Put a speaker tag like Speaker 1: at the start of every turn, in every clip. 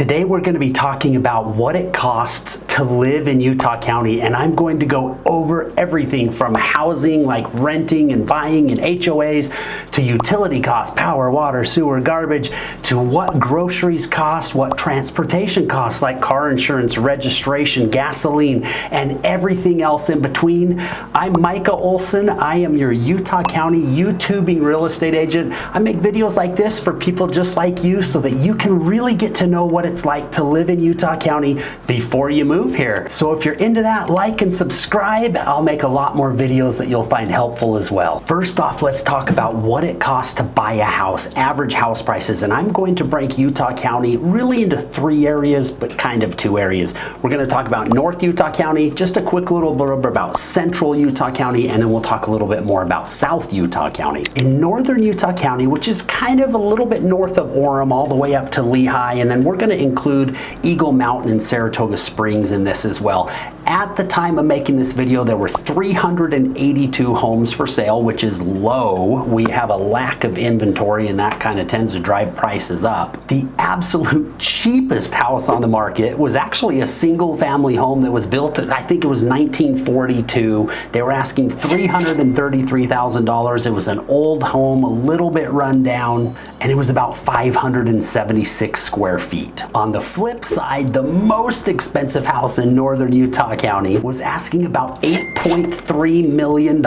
Speaker 1: Today we're going to be talking about what it costs to live in Utah County, and I'm going to go over everything from housing like renting and buying and HOAs to utility costs, power, water, sewer, garbage, to what groceries cost, what transportation costs like car insurance, registration, gasoline, and everything else in between. I'm Micah Olson. I am your Utah County YouTubing real estate agent. I make videos like this for people just like you so that you can really get to know what it's like to live in Utah County before you move here. So if you're into that, like and subscribe. I'll make a lot more videos that you'll find helpful as well. First off, let's talk about what it costs to buy a house, average house prices. And I'm going to break Utah County really into three areas, but kind of two areas. We're going to talk about North Utah County, just a quick little blurb about Central Utah County, and then we'll talk a little bit more about South Utah County. In Northern Utah County, which is kind of a little bit north of Orem, all the way up to Lehi, and then we're going to include Eagle Mountain and Saratoga Springs in this as well. At the time of making this video, there were 382 homes for sale, which is low. We have a lack of inventory, and that kind of tends to drive prices up. The absolute cheapest house on the market was actually a single family home that was built, I think it was 1942. They were asking $333,000. It was an old home, a little bit run down, and it was about 576 square feet. On the flip side, the most expensive house in Northern Utah County was asking about $8.3 million.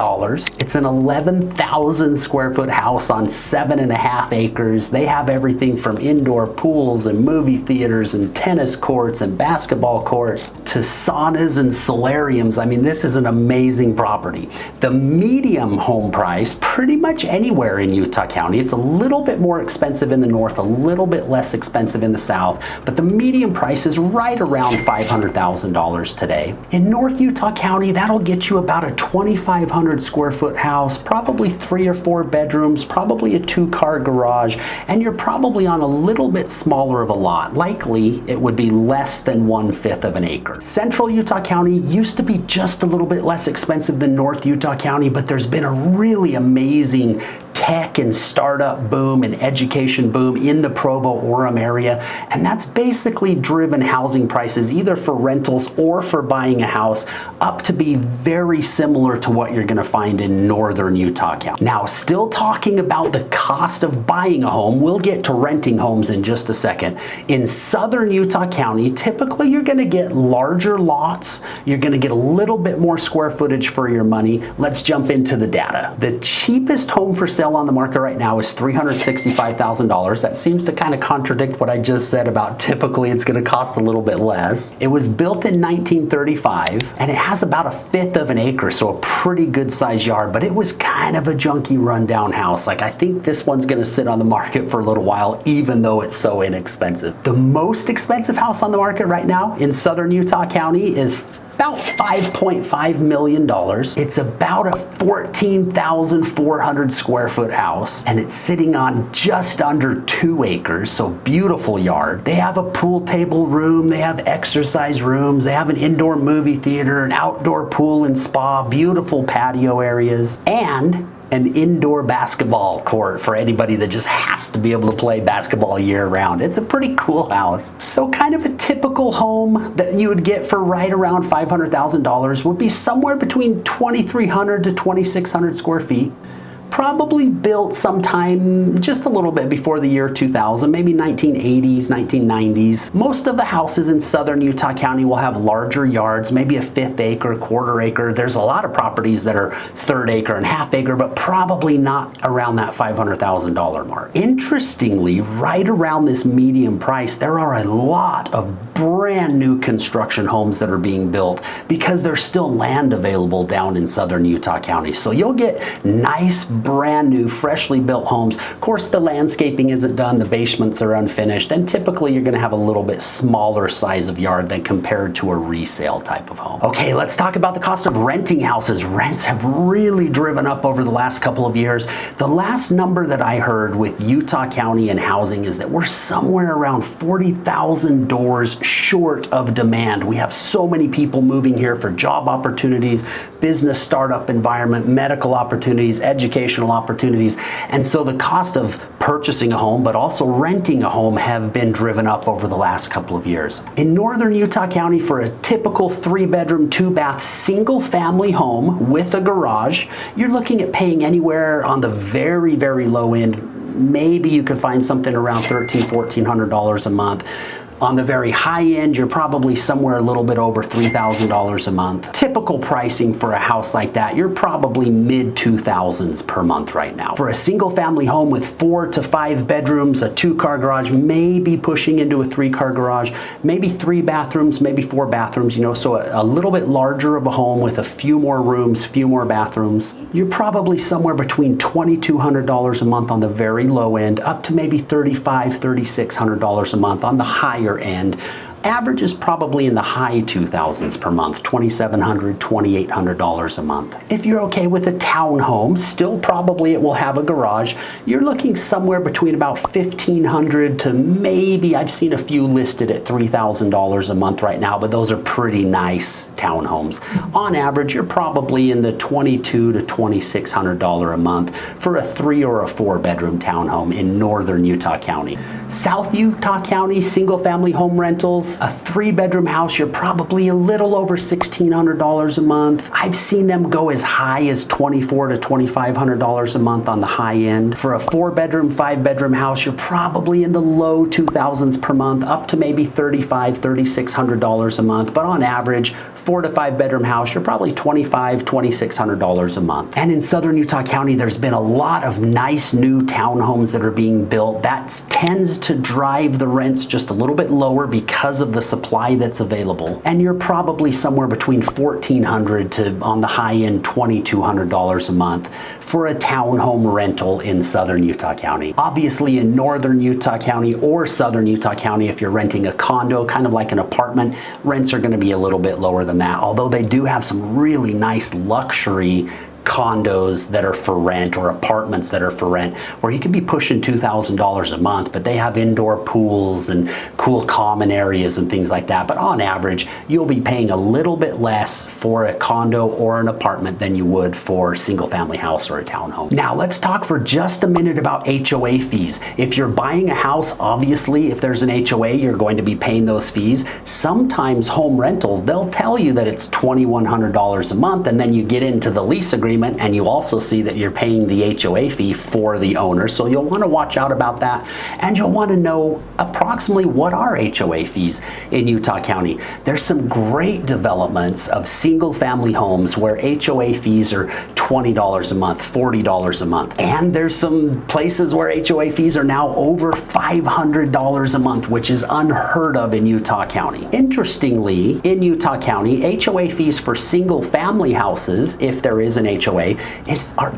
Speaker 1: It's an 11,000 square foot house on 7.5 acres. They have everything from indoor pools and movie theaters and tennis courts and basketball courts to saunas and solariums. I mean, this is an amazing property. The medium home price, pretty much anywhere in Utah County, it's a little bit more expensive in the north, a little bit less expensive in the south, but the median price is right around $500,000 today. In North Utah County, that'll get you about a 2,500 square foot house, probably 3 or 4 bedrooms, probably a 2-car garage, and you're probably on a little bit smaller of a lot. Likely, it would be less than 1/5 of an acre. Central Utah County used to be just a little bit less expensive than North Utah County, but there's been a really amazing tech and startup boom and education boom in the Provo-Orem area, and that's basically driven housing prices either for rentals or for buying a house up to be very similar to what you're going to find in Northern Utah County. Now, still talking about the cost of buying a home, we'll get to renting homes in just a second. In Southern Utah County, typically you're going to get larger lots, you're going to get a little bit more square footage for your money. Let's jump into the data. The cheapest home for sale on the market right now is $365,000. That seems to kind of contradict what I just said about typically it's going to cost a little bit less. It was built in 1935 and it has about 1/5 of an acre, so a pretty good sized yard, but it was kind of a junky rundown house. Like, I think this one's going to sit on the market for a little while even though it's so inexpensive. The most expensive house on the market right now in Southern Utah County is about $5.5 million. It's about a 14,400 square foot house, and it's sitting on just under 2 acres, so beautiful yard. They have a pool table room, they have exercise rooms, they have an indoor movie theater, an outdoor pool and spa, beautiful patio areas, and an indoor basketball court for anybody that just has to be able to play basketball year round. It's a pretty cool house. So kind of a typical home that you would get for right around $500,000 would be somewhere between 2,300 to 2,600 square feet. Probably built sometime just a little bit before the year 2000, maybe 1980s, 1990s. Most of the houses in Southern Utah County will have larger yards, maybe a 1/5 acre, 1/4 acre. There's a lot of properties that are 1/3 acre and 1/2 acre, but probably not around that $500,000 mark. Interestingly, right around this median price, there are a lot of brand new construction homes that are being built because there's still land available down in Southern Utah County. So you'll get nice, brand new, freshly built homes. Of course, the landscaping isn't done, the basements are unfinished, and typically you're going to have a little bit smaller size of yard than compared to a resale type of home. Okay, let's talk about the cost of renting houses. Rents have really driven up over the last couple of years. The last number that I heard with Utah County and housing is that we're somewhere around 40,000 doors short of demand. We have so many people moving here for job opportunities, business startup environment, medical opportunities, education educational opportunities. And so the cost of purchasing a home, but also renting a home, have been driven up over the last couple of years. In northern Utah County, for a typical 3-bedroom, 2-bath, single-family home with a garage, you're looking at paying anywhere on the very, very low end. Maybe you could find something around $1,300, $1,400 a month. On the very high end, you're probably somewhere a little bit over $3,000 a month. Typical pricing for a house like that, you're probably mid-2000s per month right now. For a single family home with 4 to 5 bedrooms, a 2-car garage, maybe pushing into a 3-car garage, maybe 3 bathrooms, maybe 4 bathrooms, so a little bit larger of a home with a few more rooms, few more bathrooms, you're probably somewhere between $2,200 a month on the very low end, up to maybe $3,500, $3,600 a month on the higher end. Average is probably in the high 2000s per month, $2,700, $2,800 a month. If you're okay with a townhome, still probably it will have a garage. You're looking somewhere between about $1,500 to maybe, I've seen a few listed at $3,000 a month right now, but those are pretty nice townhomes. On average, you're probably in the $2,200 to $2,600 a month for a 3 or a 4-bedroom townhome in northern Utah County. South Utah County, single family home rentals, a 3-bedroom house, you're probably a little over $1,600 a month. I've seen them go as high as $2,400 to $2,500 a month on the high end. For a 4-bedroom, 5-bedroom house, you're probably in the low 2000s per month, up to maybe $3,500, $3,600 a month. But on average, 4 to 5 bedroom house, you're probably $2,500, $2,600 a month. And in southern Utah County, there's been a lot of nice new townhomes that are being built. That tends to drive the rents just a little bit lower because of the supply that's available. And you're probably somewhere between $1,400 to, on the high end, $2,200 a month for a townhome rental in southern Utah County. Obviously in northern Utah County or southern Utah County, if you're renting a condo, kind of like an apartment, rents are going to be a little bit lower than that, although they do have some really nice luxury condos that are for rent or apartments that are for rent where you could be pushing $2,000 a month, but they have indoor pools and cool common areas and things like that. But on average, you'll be paying a little bit less for a condo or an apartment than you would for a single family house or a townhome. Now let's talk for just a minute about HOA fees. If you're buying a house, obviously if there's an HOA, you're going to be paying those fees. Sometimes home rentals, they'll tell you that it's $2,100 a month, and then you get into the lease agreement and you also see that you're paying the HOA fee for the owner. So you'll want to watch out about that, and you'll want to know approximately what are HOA fees in Utah County. There's some great developments of single family homes where HOA fees are $20 a month, $40 a month. And there's some places where HOA fees are now over $500 a month, which is unheard of in Utah County. Interestingly, in Utah County, HOA fees for single family houses, if there is an HOA,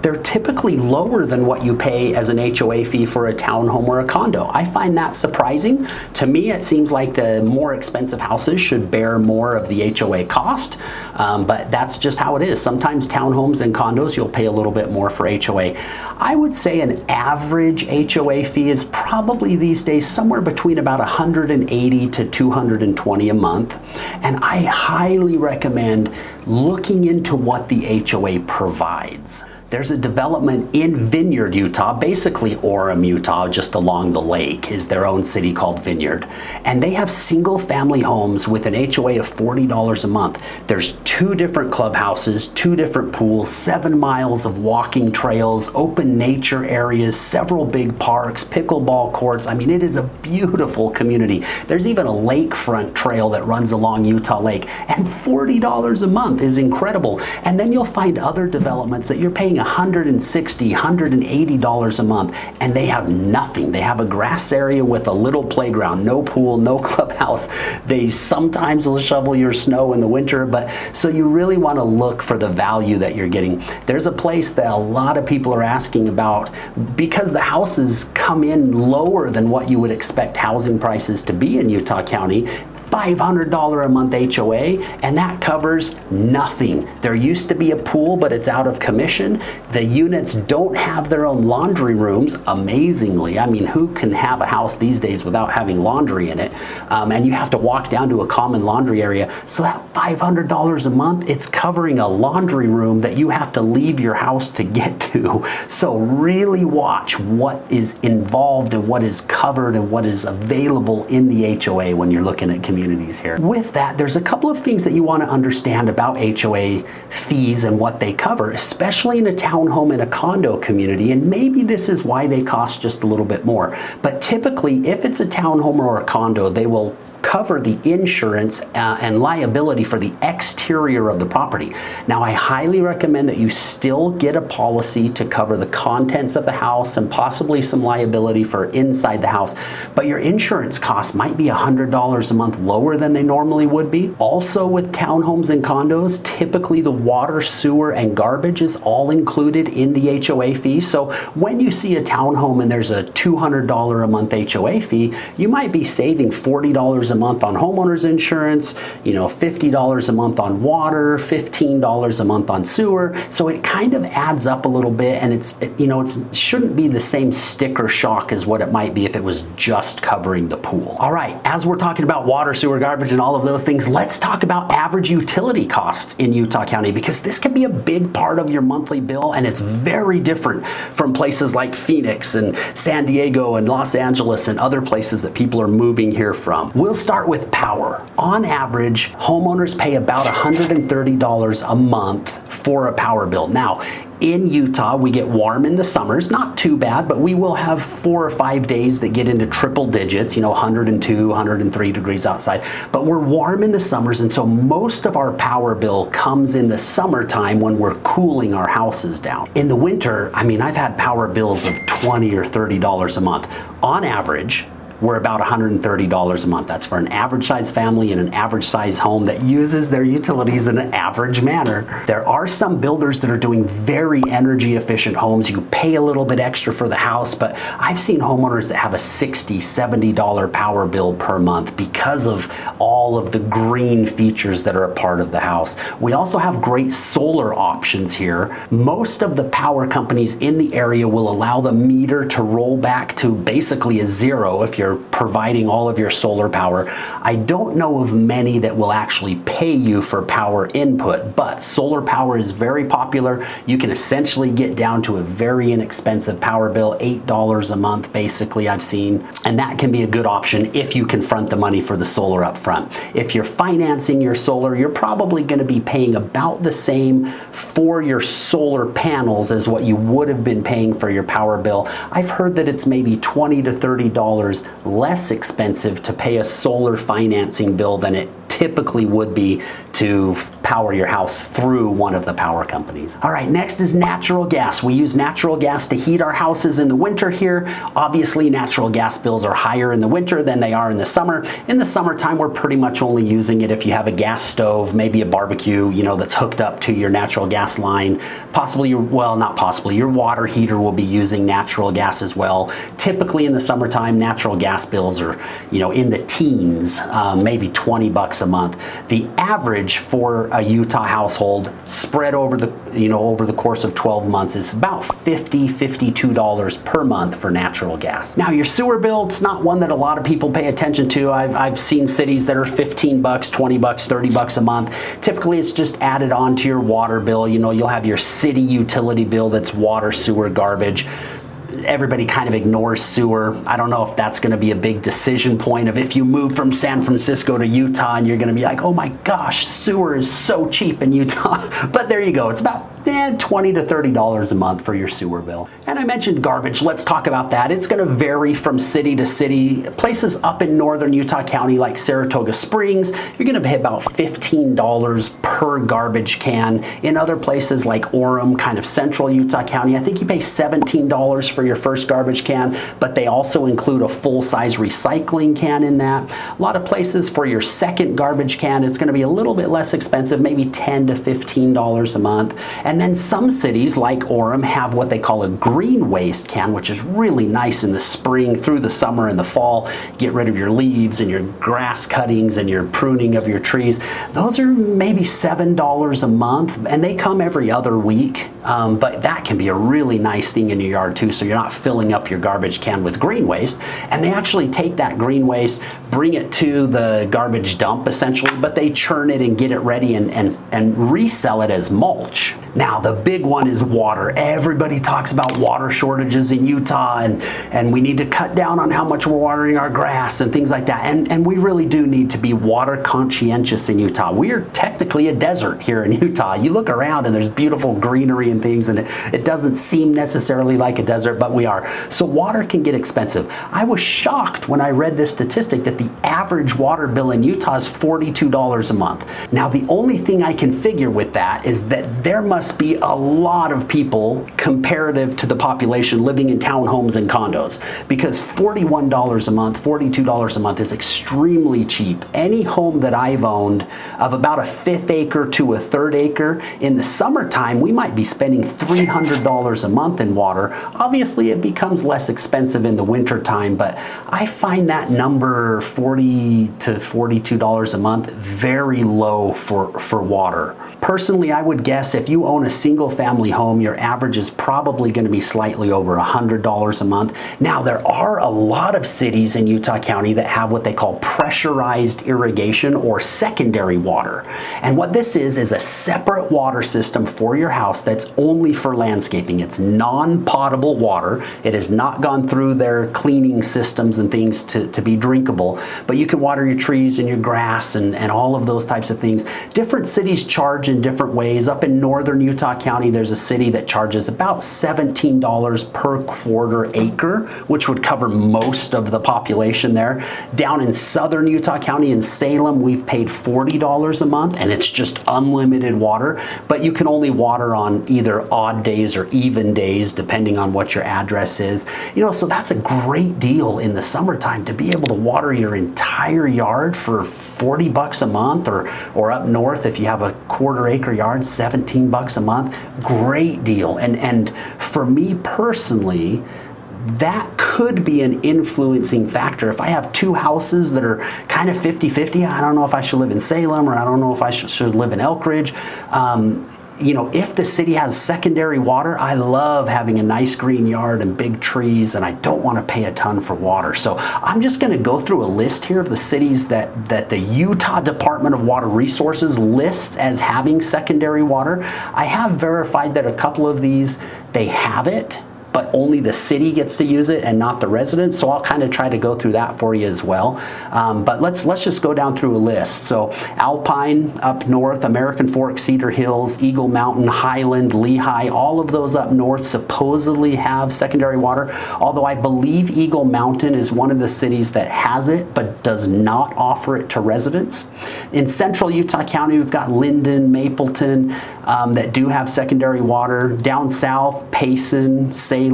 Speaker 1: they're typically lower than what you pay as an HOA fee for a townhome or a condo. I find that surprising. To me, it seems like the more expensive houses should bear more of the HOA cost, but that's just how it is. Sometimes townhomes and condos, you'll pay a little bit more for HOA. I would say an average HOA fee is probably these days somewhere between about $180 to $220 a month, and I highly recommend looking into what the HOA provides. There's a development in Vineyard, Utah, basically Orem, Utah, just along the lake is their own city called Vineyard. And they have single family homes with an HOA of $40 a month. There's 2 different clubhouses, 2 different pools, 7 miles of walking trails, open nature areas, several big parks, pickleball courts. I mean, it is a beautiful community. There's even a lakefront trail that runs along Utah Lake, and $40 a month is incredible. And then you'll find other developments that you're paying $160, $180 a month, and they have nothing. They have a grass area with a little playground, no pool, no clubhouse. They sometimes will shovel your snow in the winter, but so you really want to look for the value that you're getting. There's a place that a lot of people are asking about because the houses come in lower than what you would expect housing prices to be in Utah County. $500 a month HOA, and that covers nothing. There used to be a pool, but it's out of commission. The units don't have their own laundry rooms, amazingly. I mean, who can have a house these days without having laundry in it? And you have to walk down to a common laundry area. So that $500 a month, it's covering a laundry room that you have to leave your house to get to. So really watch what is involved and what is covered and what is available in the HOA when you're looking at communities here. With that, there's a couple of things that you want to understand about HOA fees and what they cover, especially in a townhome and a condo community, and maybe this is why they cost just a little bit more. But typically, if it's a townhome or a condo, they will cover the insurance and liability for the exterior of the property. Now, I highly recommend that you still get a policy to cover the contents of the house and possibly some liability for inside the house, but your insurance costs might be $100 a month lower than they normally would be. Also, with townhomes and condos, typically the water, sewer, and garbage is all included in the HOA fee. So when you see a townhome and there's a $200 a month HOA fee, you might be saving $40 a month on homeowners insurance, $50 a month on water, $15 a month on sewer. So it kind of adds up a little bit, and it shouldn't be the same sticker shock as what it might be if it was just covering the pool. All right, as we're talking about water, sewer, garbage, and all of those things, let's talk about average utility costs in Utah County, because this can be a big part of your monthly bill, and it's very different from places like Phoenix and San Diego and Los Angeles and other places that people are moving here from. We'll start with power. On average, homeowners pay about $130 a month for a power bill. Now, in Utah, we get warm in the summers, not too bad, but we will have 4 or 5 days that get into triple digits, 102, 103 degrees outside. But we're warm in the summers, and so most of our power bill comes in the summertime when we're cooling our houses down. In the winter, I've had power bills of $20 or $30 a month. On average, we're about $130 a month. That's for an average size family in an average size home that uses their utilities in an average manner. There are some builders that are doing very energy efficient homes. You pay a little bit extra for the house, but I've seen homeowners that have a $60, $70 power bill per month because of all of the green features that are a part of the house. We also have great solar options here. Most of the power companies in the area will allow the meter to roll back to basically a zero if you're providing all of your solar power. I don't know of many that will actually pay you for power input, but solar power is very popular. You can essentially get down to a very inexpensive power bill, $8 a month basically I've seen, and that can be a good option if you can front the money for the solar up front. If you're financing your solar, you're probably going to be paying about the same for your solar panels as what you would have been paying for your power bill. I've heard that it's maybe $20 to $30 less expensive to pay a solar financing bill than it typically would be to power your house through one of the power companies. All right, next is natural gas. We use natural gas to heat our houses in the winter here. Obviously, natural gas bills are higher in the winter than they are in the summer. In the summertime, we're pretty much only using it if you have a gas stove, maybe a barbecue, that's hooked up to your natural gas line. Possibly, your water heater will be using natural gas as well. Typically in the summertime, natural gas bills are, in the teens, maybe $20 a month. The average for a Utah household spread over the course of 12 months is about $50, $52 per month for natural gas. Now, your sewer bill, it's not one that a lot of people pay attention to. I've seen cities that are $15, $20, $30 a month. Typically, it's just added on to your water bill. You'll have your city utility bill that's water, sewer, garbage. Everybody kind of ignores sewer. I don't know if that's going to be a big decision point of if you move from San Francisco to Utah and you're going to be like, oh my gosh, sewer is so cheap in Utah. But there you go. It's about $20 to $30 a month for your sewer bill. And I mentioned garbage. Let's talk about that. It's going to vary from city to city. Places up in northern Utah County like Saratoga Springs, you're going to pay about $15 per garbage can. In other places like Orem, kind of central Utah County, I think you pay $17 for your first garbage can, but they also include a full-size recycling can in that. A lot of places for your second garbage can, it's going to be a little bit less expensive, maybe $10 to $15 a month. And And then some cities like Orem have what they call a green waste can, which is really nice in the spring through the summer and the fall. Get rid of your leaves and your grass cuttings and your pruning of your trees. Those are maybe $7 a month, and they come every other week. But that can be a really nice thing in your yard too, so you're not filling up your garbage can with green waste. And they actually take that green waste, bring it to the garbage dump essentially, but they churn it and get it ready and resell it as mulch. Now the big one is water. Everybody talks about water shortages in Utah, and we need to cut down on how much we're watering our grass and things like that. And we really do need to be water conscientious in Utah. We are technically a desert here in Utah. You look around and there's beautiful greenery and things, and it doesn't seem necessarily like a desert, but we are. So water can get expensive. I was shocked when I read this statistic that the average water bill in Utah is $42 a month. Now the only thing I can figure with that is that there must be a lot of people comparative to the population living in townhomes and condos, because $41 a month, $42 a month is extremely cheap. Any home that I've owned of about a fifth acre to a third acre, in the summertime we might be spending $300 a month in water. Obviously it becomes less expensive in the winter time, but I find that number $40 to $42 a month very low for water. Personally, I would guess if you own a single family home, your average is probably going to be slightly over $100 a month. Now, there are a lot of cities in Utah County that have what they call pressurized irrigation or secondary water. And what this is a separate water system for your house that's only for landscaping. It's non-potable water. It has not gone through their cleaning systems and things to be drinkable, but you can water your trees and your grass and all of those types of things. Different cities charge in different ways. Up in northern Utah County, there's a city that charges about $17 per quarter acre, which would cover most of the population there. Down in southern Utah County in Salem, we've paid $40 a month, and it's just unlimited water, but you can only water on either odd days or even days, depending on what your address is. So that's a great deal in the summertime to be able to water your entire yard for $40 a month, or up north if you have a quarter acre yard, $17 a month. Great deal. And for me personally, that could be an influencing factor. If I have two houses that are kind of 50-50, I don't know if I should live in Salem, or I don't know if I should live in Elk Ridge. If the city has secondary water, I love having a nice green yard and big trees, and I don't want to pay a ton for water. So I'm just going to go through a list here of the cities that the Utah Department of Water Resources lists as having secondary water. I have verified that a couple of these, they have it, but only the city gets to use it and not the residents. So I'll kind of try to go through that for you as well. But let's just go down through a list. So Alpine up north, American Fork, Cedar Hills, Eagle Mountain, Highland, Lehigh, all of those up north supposedly have secondary water. Although I believe Eagle Mountain is one of the cities that has it, but does not offer it to residents. In central Utah County, we've got Linden, Mapleton, that do have secondary water. Down south, Payson, Salem,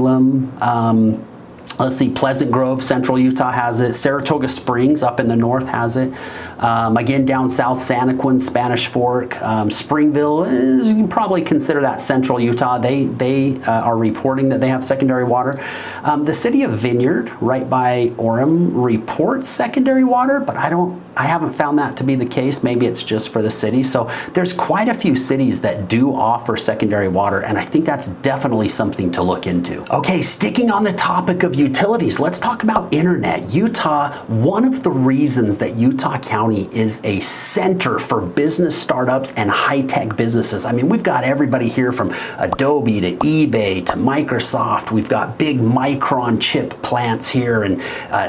Speaker 1: let's see, Pleasant Grove, Central Utah has it. Saratoga Springs up in the north has it. Again, down south, Santaquin, Spanish Fork, Springville, you can probably consider that Central Utah. They are reporting that they have secondary water. The city of Vineyard, right by Orem, reports secondary water, but I haven't found that to be the case. Maybe it's just for the city. So there's quite a few cities that do offer secondary water, and I think that's definitely something to look into. Okay, sticking on the topic of utilities, let's talk about internet. Utah, one of the reasons that Utah County is a center for business startups and high-tech businesses. I mean, we've got everybody here from Adobe to eBay to Microsoft. We've got big Micron chip plants here, and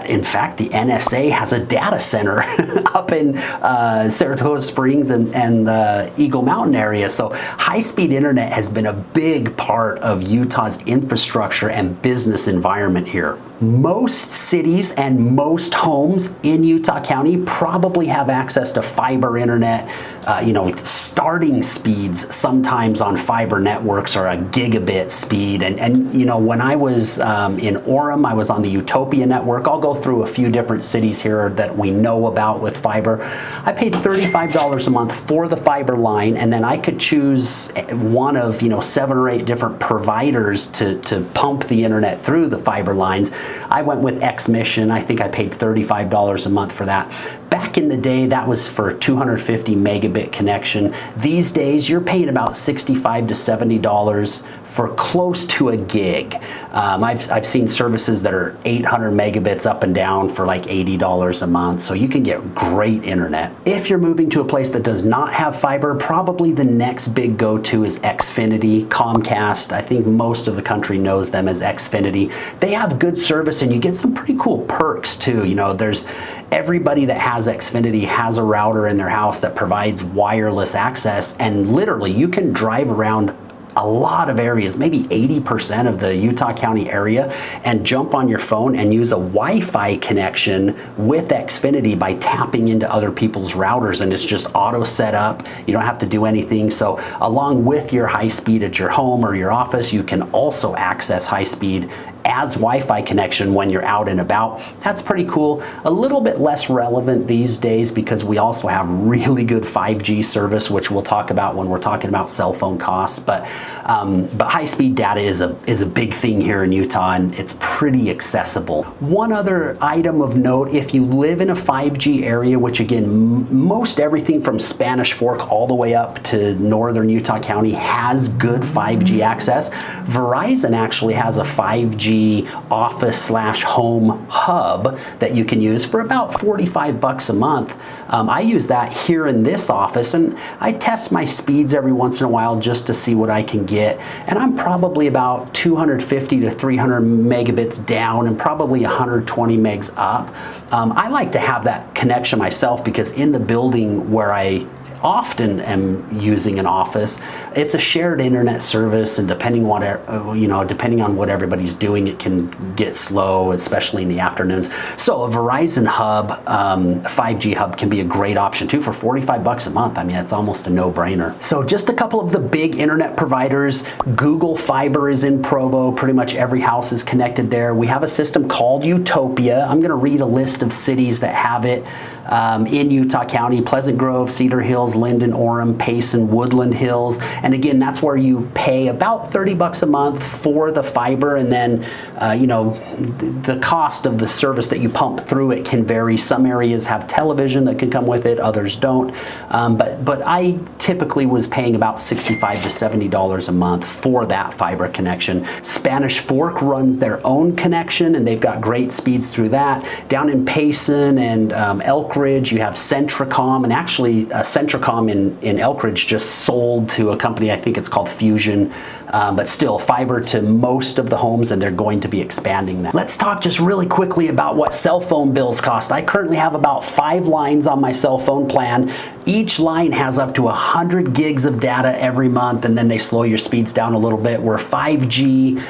Speaker 1: in fact, the NSA has a data center up in Saratoga Springs and the Eagle Mountain area. So high-speed internet has been a big part of Utah's infrastructure and business environment here. here. Most cities and most homes in Utah County probably have access to fiber internet. Starting speeds sometimes on fiber networks are a gigabit speed. And when I was in Orem, I was on the Utopia network. I'll go through a few different cities here that we know about with fiber. I paid $35 a month for the fiber line, and then I could choose one of 7 or 8 different providers to pump the internet through the fiber lines. I went with X-Mission. I think I paid $35 a month for that. Back in the day, that was for a 250 megabit connection. These days, you're paying about $65 to $70 for close to a gig. I've seen services that are 800 megabits up and down for like $80 a month, so you can get great internet. If you're moving to a place that does not have fiber, probably the next big go-to is Xfinity, Comcast. I think most of the country knows them as Xfinity. They have good service, and you get some pretty cool perks too. There's everybody that has Xfinity has a router in their house that provides wireless access, and literally you can drive around a lot of areas, maybe 80% of the Utah County area, and jump on your phone and use a Wi-Fi connection with Xfinity by tapping into other people's routers, and it's just auto set up. You don't have to do anything. So along with your high speed at your home or your office, you can also access high speed as Wi-Fi connection when you're out and about. That's pretty cool. A little bit less relevant these days because we also have really good 5G service, which we'll talk about when we're talking about cell phone costs. But high-speed data is a big thing here in Utah, and it's pretty accessible. One other item of note: if you live in a 5G area, which again, most everything from Spanish Fork all the way up to northern Utah County has good 5G access. Verizon actually has a 5G office/home hub that you can use for about $45 a month. I use that here in this office, and I test my speeds every once in a while just to see what I can get. And I'm probably about 250 to 300 megabits down and probably 120 megs up. I like to have that connection myself because in the building where I often am using an office, it's a shared internet service, and depending on what everybody's doing, it can get slow, especially in the afternoons. So a Verizon hub, a 5G hub, can be a great option too for $45 a month. I mean, it's almost a no-brainer. So just a couple of the big internet providers. Google Fiber is in Provo. Pretty much every house is connected there. We have a system called Utopia. I'm going to read a list of cities that have it in Utah County: Pleasant Grove, Cedar Hills, Linden, Orem, Payson, Woodland Hills. And again, that's where you pay about $30 a month for the fiber, and then the cost of the service that you pump through it can vary. Some areas have television that can come with it, others don't. But I typically was paying about $65 to $70 a month for that fiber connection. Spanish Fork runs their own connection, and they've got great speeds through that. Down in Payson and Elkridge, you have Centricom, and actually Centricom in Elkridge just sold to a company, I think it's called Fusion, but still fiber to most of the homes, and they're going to be expanding that. Let's talk just really quickly about what cell phone bills cost. I currently have about 5 lines on my cell phone plan. Each line has up to 100 gigs of data every month, and then they slow your speeds down a little bit. We're 5G,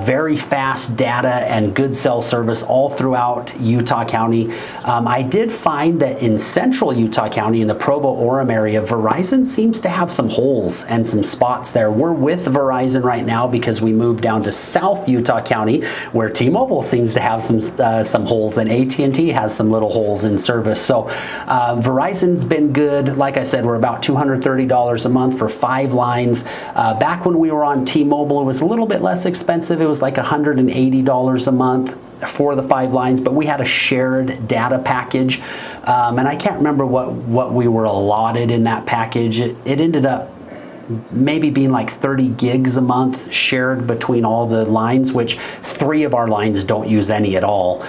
Speaker 1: very fast data and good cell service all throughout Utah County. I did find that in central Utah County, in the Provo-Orem area, Verizon seems to have some holes and some spots there. We're with Verizon right now because we moved down to South Utah County, where T-Mobile seems to have some holes, and AT&T has some little holes in service. So Verizon's been good. Like I said, we're about $230 a month for 5 lines. Back when we were on T-Mobile, it was a little bit less expensive. It was like $180 a month for the 5 lines, but we had a shared data package, and I can't remember what we were allotted in that package. It ended up maybe being like 30 gigs a month shared between all the lines, which 3 of our lines don't use any at all.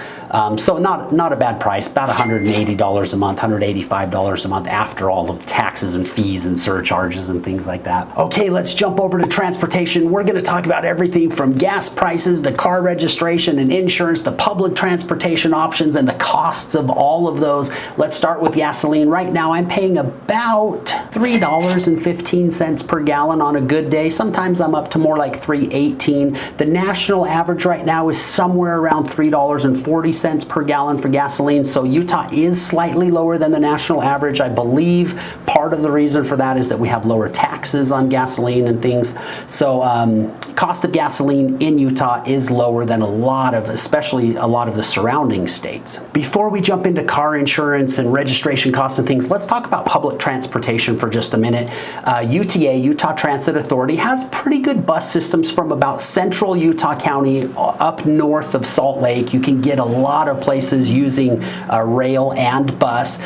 Speaker 1: So not a bad price, about $180 a month, $185 a month after all of taxes and fees and surcharges and things like that. Okay, let's jump over to transportation. We're going to talk about everything from gas prices to car registration and insurance to public transportation options and the costs of all of those. Let's start with gasoline. Right now I'm paying about $3.15 per gallon on a good day. Sometimes I'm up to more like $3.18. The national average right now is somewhere around $3.40 per gallon for gasoline. So Utah is slightly lower than the national average. I believe part of the reason for that is that we have lower taxes on gasoline and things. So cost of gasoline in Utah is lower than especially a lot of the surrounding states. Before we jump into car insurance and registration costs and things, let's talk about public transportation for just a minute. UTA, Utah Transit Authority, has pretty good bus systems from about central Utah County up north of Salt Lake. You can get a lot of places using rail and bus.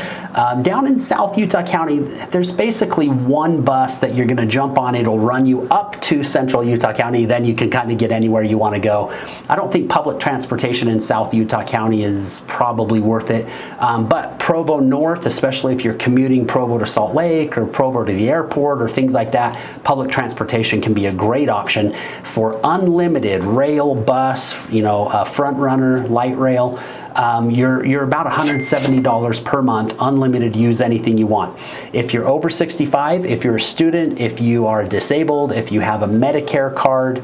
Speaker 1: Down in South Utah County, there's basically one bus that you're going to jump on. It'll run you up to central Utah County, then you can kind of get anywhere you want to go. I don't think public transportation in South Utah County is probably worth it, but Provo North, especially if you're commuting Provo to Salt Lake or Provo to the airport or things like that, public transportation can be a great option for unlimited rail, bus, front runner, light rail. You're about $170 per month, unlimited, use anything you want. If you're over 65, if you're a student, if you are disabled, if you have a Medicare card,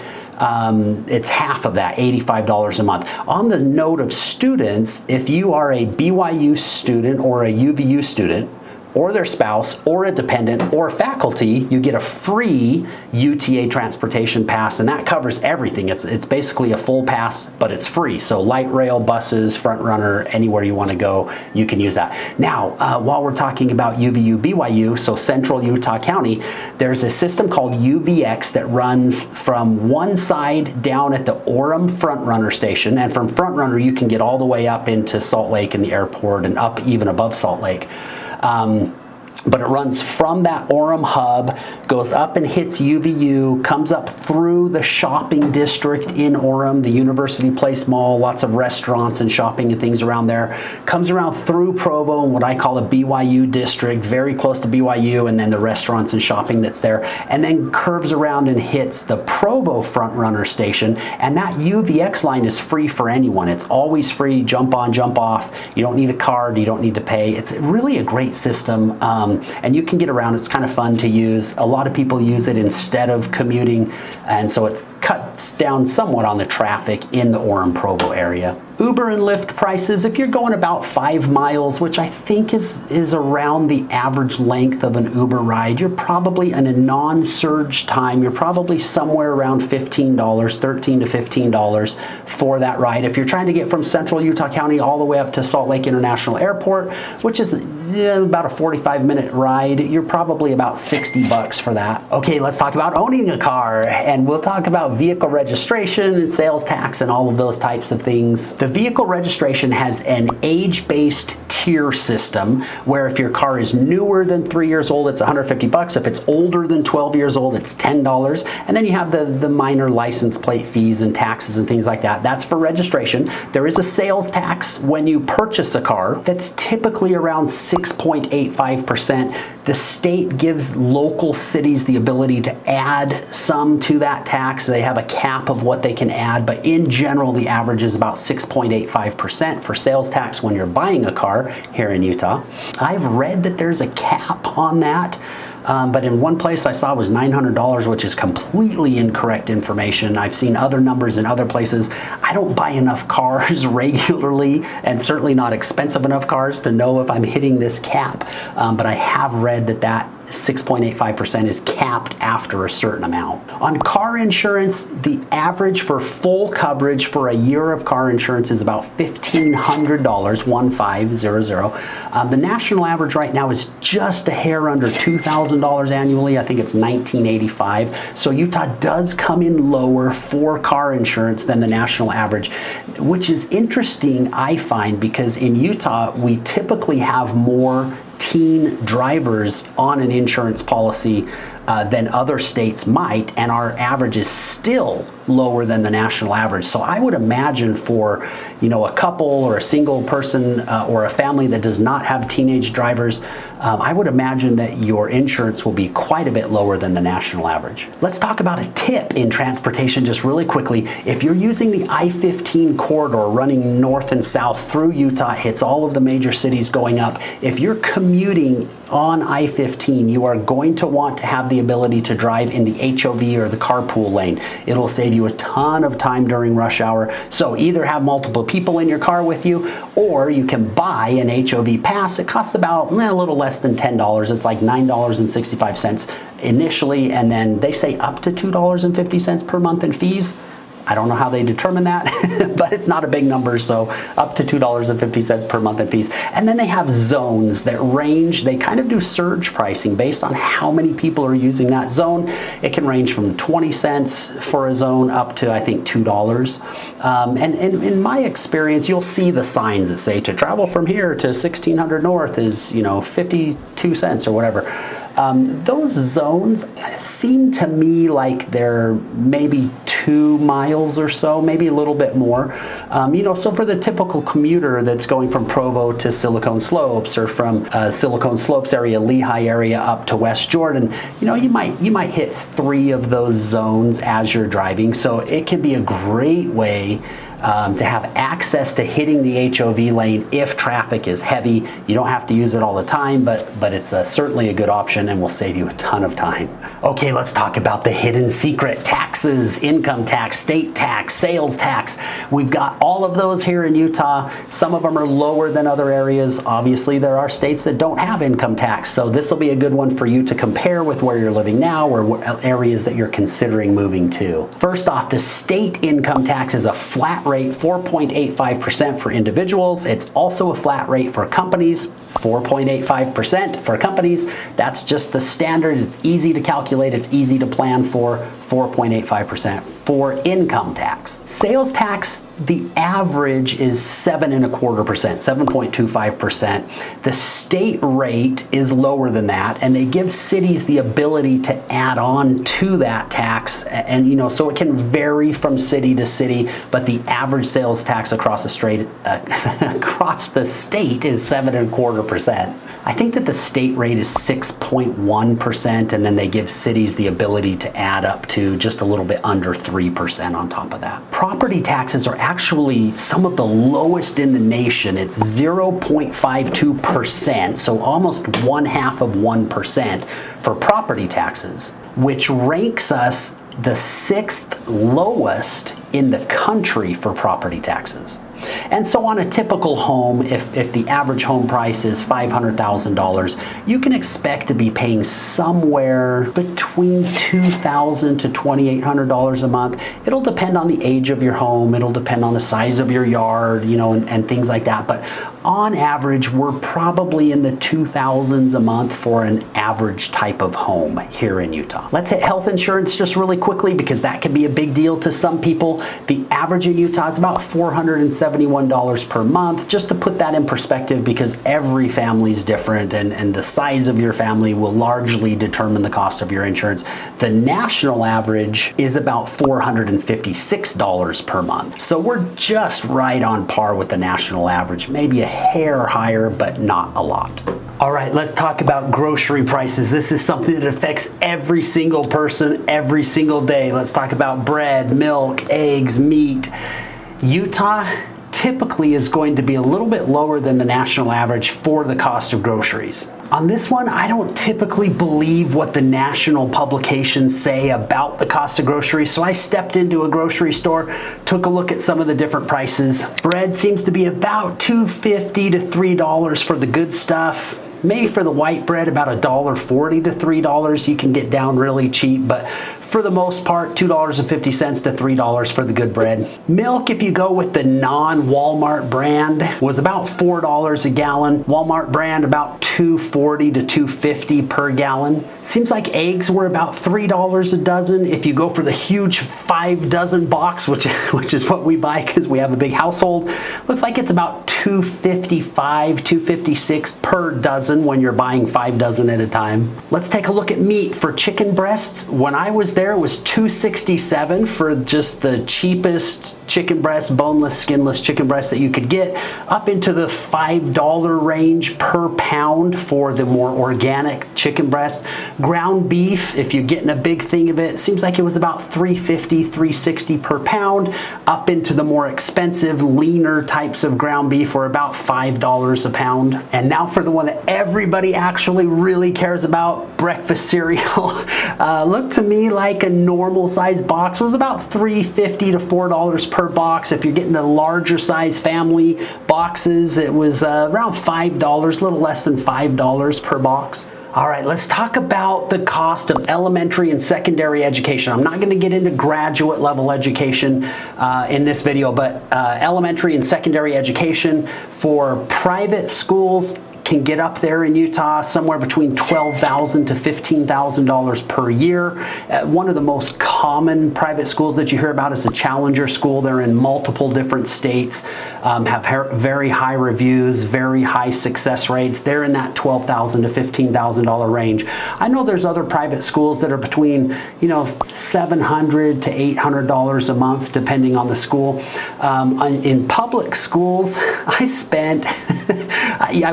Speaker 1: it's half of that, $85 a month. On the note of students, if you are a BYU student or a UVU student, or their spouse, or a dependent, or faculty, you get a free UTA transportation pass, and that covers everything. It's basically a full pass, but it's free. So light rail, buses, front runner, anywhere you want to go, you can use that. Now, while we're talking about UVU, BYU, so central Utah County, there's a system called UVX that runs from one side down at the Orem front runner station, and from front runner you can get all the way up into Salt Lake and the airport and up even above Salt Lake. But it runs from that Orem hub, goes up and hits UVU, comes up through the shopping district in Orem, the University Place Mall, lots of restaurants and shopping and things around there, comes around through Provo and what I call the BYU district, very close to BYU, and then the restaurants and shopping that's there, and then curves around and hits the Provo front runner station. And that UVX line is free for anyone. It's always free, jump on, jump off. You don't need a card, you don't need to pay. It's really a great system. And you can get around. It's kind of fun to use. A lot of people use it instead of commuting, and so it cuts down somewhat on the traffic in the Orem Provo area. Uber and Lyft prices, if you're going about 5 miles, which I think is around the average length of an Uber ride, you're probably in a non-surge time, you're probably somewhere around $15, $13 to $15 for that ride. If you're trying to get from central Utah County all the way up to Salt Lake International Airport, which is about a 45-minute ride, you're probably about $60 for that. Okay, let's talk about owning a car, and we'll talk about vehicle registration and sales tax and all of those types of things. The vehicle registration has an age-based tier system where if your car is newer than 3 years old, it's $150. If it's older than 12 years old, it's $10. And then you have the minor license plate fees and taxes and things like that. That's for registration. There is a sales tax when you purchase a car that's typically around 6.85%. The state gives local cities the ability to add some to that tax. They have a cap of what they can add, but in general, the average is about 6.85% for sales tax when you're buying a car here in Utah. I've read that there's a cap on that. But in one place I saw was $900, which is completely incorrect information. I've seen other numbers in other places. I don't buy enough cars regularly, and certainly not expensive enough cars to know if I'm hitting this cap. But I have read that 6.85% is capped after a certain amount. On car insurance, the average for full coverage for a year of car insurance is about $1,500, 1500. The national average right now is just a hair under $2,000 annually. I think it's $1,985. So Utah does come in lower for car insurance than the national average, which is interesting, I find, because in Utah, we typically have more teen drivers on an insurance policy than other states might, and our average is still lower than the national average. So I would imagine for, a couple or a single person or a family that does not have teenage drivers, I would imagine that your insurance will be quite a bit lower than the national average. Let's talk about a tip in transportation just really quickly. If you're using the I-15 corridor running north and south through Utah, hits all of the major cities going up. If you're commuting on I-15, you are going to want to have the ability to drive in the HOV or the carpool lane. It'll save you a ton of time during rush hour. So either have multiple people in your car with you, or you can buy an HOV pass. It costs about a little less than $10. It's like $9.65 initially, and then they say up to $2.50 per month in fees. I don't know how they determine that, but it's not a big number, so up to $2.50 per month in fees. And then they have zones that range. They kind of do surge pricing based on how many people are using that zone. It can range from 20 cents for a zone up to, I think, $2. And in my experience, you'll see the signs that say to travel from here to 1600 North is, 52 cents or whatever. Those zones seem to me like they're maybe 2 miles or so, maybe a little bit more. So for the typical commuter that's going from Provo to Silicon Slopes, or from Silicon Slopes area, Lehigh area up to West Jordan, you might hit 3 of those zones as you're driving. So it can be a great way to have access to hitting the HOV lane if traffic is heavy. You don't have to use it all the time, but it's certainly a good option and will save you a ton of time. Okay, let's talk about the hidden secret: taxes, income tax, state tax, sales tax. We've got all of those here in Utah. Some of them are lower than other areas. Obviously, there are states that don't have income tax, so this will be a good one for you to compare with where you're living now or areas that you're considering moving to. First off, the state income tax is a flat rate, 4.85% for individuals. It's also a flat rate for companies, 4.85% for companies. That's just the standard. It's easy to calculate. It's easy to plan for. 4.85% for income tax. Sales tax, the average is 7.25%, 7.25%. The state rate is lower than that, and they give cities the ability to add on to that tax, and so it can vary from city to city, but the average sales tax across the state is 7.25%. I think that the state rate is 6.1%, and then they give cities the ability to add up to just a little bit under 3% on top of that. Property taxes are actually some of the lowest in the nation. It's 0.52%, so almost 1/2% for property taxes, which ranks us the 6th lowest in the country for property taxes. And so on a typical home, if the average home price is $500,000, you can expect to be paying somewhere between $2,000 to $2,800 a month. It'll depend on the age of your home. It'll depend on the size of your yard, and things like that. But on average, we're probably in the 2000s a month for an average type of home here in Utah. Let's hit health insurance just really quickly, because that can be a big deal to some people. The average in Utah is about $471 per month. Just to put that in perspective, because every family is different, and the size of your family will largely determine the cost of your insurance. The national average is about $456 per month. So we're just right on par with the national average, maybe a hair higher, but not a lot. All right, let's talk about grocery prices. This is something that affects every single person every single day. Let's talk about bread, milk, eggs, meat. Utah typically is going to be a little bit lower than the national average for the cost of groceries. On this one, I don't typically believe what the national publications say about the cost of groceries, so I stepped into a grocery store, took a look at some of the different prices. Bread seems to be about $2.50 to $3 for the good stuff. Maybe for the white bread, about $1.40 to $3 you can get down really cheap, but for the most part, $2.50 to $3 for the good bread. Milk, if you go with the non-Walmart brand, was about $4 a gallon. Walmart brand about $2.40 to $2.50 per gallon. Seems like eggs were about $3 a dozen. If you go for the huge 5 dozen box, which is what we buy because we have a big household, looks like it's about $2.55, $2.56 per dozen when you're buying 5 dozen at a time. Let's take a look at meat. For chicken breasts, when I was there, it was $2.67 for just the cheapest chicken breast, boneless, skinless chicken breast that you could get, up into the $5 range per pound for the more organic chicken breast. Ground beef, if you're getting a big thing of it, seems like it was about $3.50, $3.60 per pound, up into the more expensive, leaner types of ground beef for about $5 a pound. And now for the one that everybody actually really cares about, breakfast cereal. Looked to me like a normal size box was about $3.50 to $4 per box. If you're getting the larger size family boxes, it was around $5, a little less than $5 per box. All right, let's talk about the cost of elementary and secondary education. I'm not going to get into graduate level education in this video, but elementary and secondary education for private schools can get up there in Utah somewhere between $12,000 to $15,000 per year. One of the most common private schools that you hear about is a Challenger school. They're in multiple different states, have very high reviews, very high success rates. They're in that $12,000 to $15,000 range. I know there's other private schools that are between, $700 to $800 a month, depending on the school. In public schools, I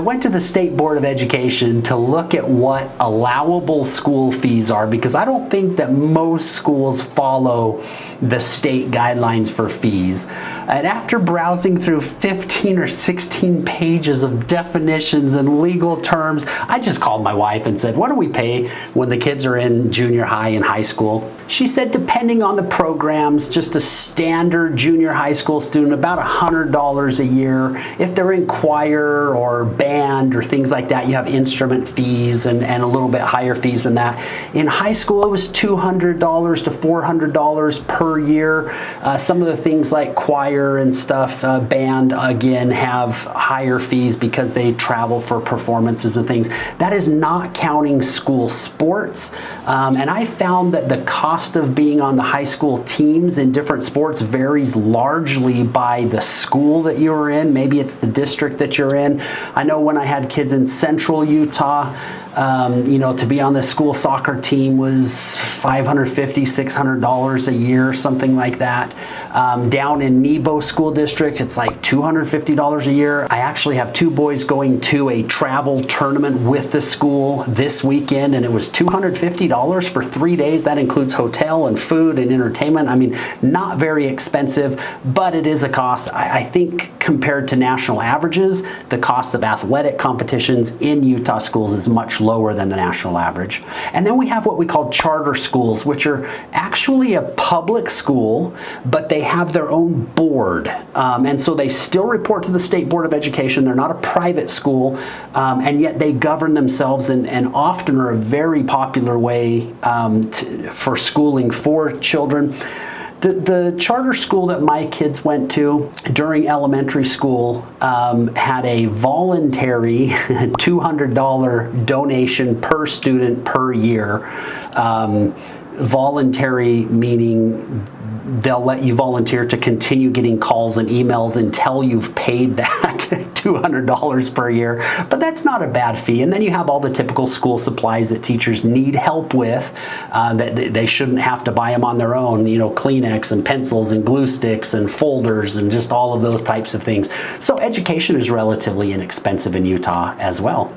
Speaker 1: went to the State Board of Education to look at what allowable school fees are, because I don't think that most schools follow the state guidelines for fees. And after browsing through 15 or 16 pages of definitions and legal terms, I just called my wife and said, what do we pay when the kids are in junior high and high school? She said, depending on the programs, just a standard junior high school student, about $100 a year. If they're in choir or band or things like that, you have instrument fees and a little bit higher fees than that. In high school, it was $200 to $400 per year. Some of the things like choir and stuff, band, again, have higher fees because they travel for performances and things. That is not counting school sports. And I found that the cost of being on the high school teams in different sports varies largely by the school that you're in. Maybe it's the district that you're in. I know when I had kids in central Utah, to be on the school soccer team was $550, $600 a year, something like that. Down in Nebo School District, it's like $250 a year. I actually have 2 boys going to a travel tournament with the school this weekend, and it was $250 for 3 days. That includes hotel and food and entertainment. I mean, not very expensive, but it is a cost. I think compared to national averages, the cost of athletic competitions in Utah schools is much lower than the national average. And then we have what we call charter schools, which are actually a public school, but they have their own board. And so they still report to the State Board of Education. They're not a private school, and yet they govern themselves and often are a very popular way for schooling for children. The charter school that my kids went to during elementary school had a voluntary $200 donation per student per year. Voluntary meaning they'll let you volunteer to continue getting calls and emails until you've paid that $200 per year. But that's not a bad fee. And then you have all the typical school supplies that teachers need help with, that they shouldn't have to buy them on their own, Kleenex and pencils and glue sticks and folders and just all of those types of things. So education is relatively inexpensive in Utah as well.